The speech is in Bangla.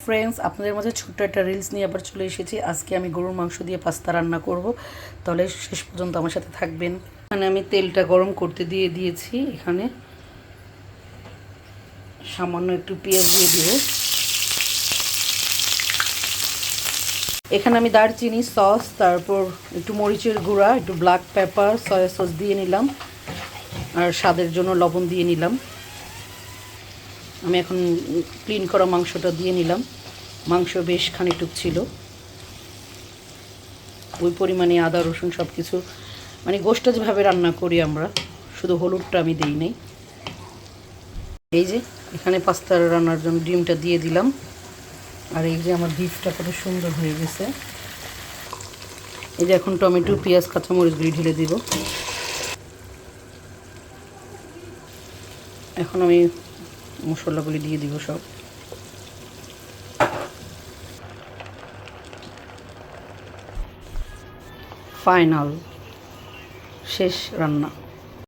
ফ্রেন্ডস, আপনাদের মাঝে ছোট্ট একটা রিলস নিয়ে আবার চলে এসেছি। আজকে আমি গরুর মাংস দিয়ে পাস্তা রান্না করব, তাহলে শেষ পর্যন্ত আমার সাথে থাকবেন। এখানে আমি তেলটা গরম করতে দিয়ে দিয়েছি। এখানে সামান্য একটু পেঁয়াজ দিয়ে দিব। এখানে আমি দারচিনি, সস, তারপর একটু মরিচের গুঁড়া, একটু ব্ল্যাক পেপার, সয়া সস দিয়ে নিলাম, আর স্বাদের জন্য লবণ দিয়ে নিলাম। আমি এখন ক্লিন করা মাংসটা দিয়ে নিলাম। মাংস বেশ খানিকটুক ছিল, ওই পরিমাণে আদা রসুন সব কিছু, মানে গোশটা যেভাবে রান্না করি আমরা, শুধু হলুদটা আমি দিই নাই। এই যে এখানে পাস্তা রান্নার জন্য ডিমটা দিয়ে দিলাম। আর এই যে আমার বিফটা কত সুন্দর হয়ে গেছে। এই যে এখন টমেটো, পেঁয়াজ, কাঁচামরিচগুলি ঢেলে দিব। এখন আমি মশলাগুলি দিয়ে দিব সব। ফাইনাল শেষ রান্না।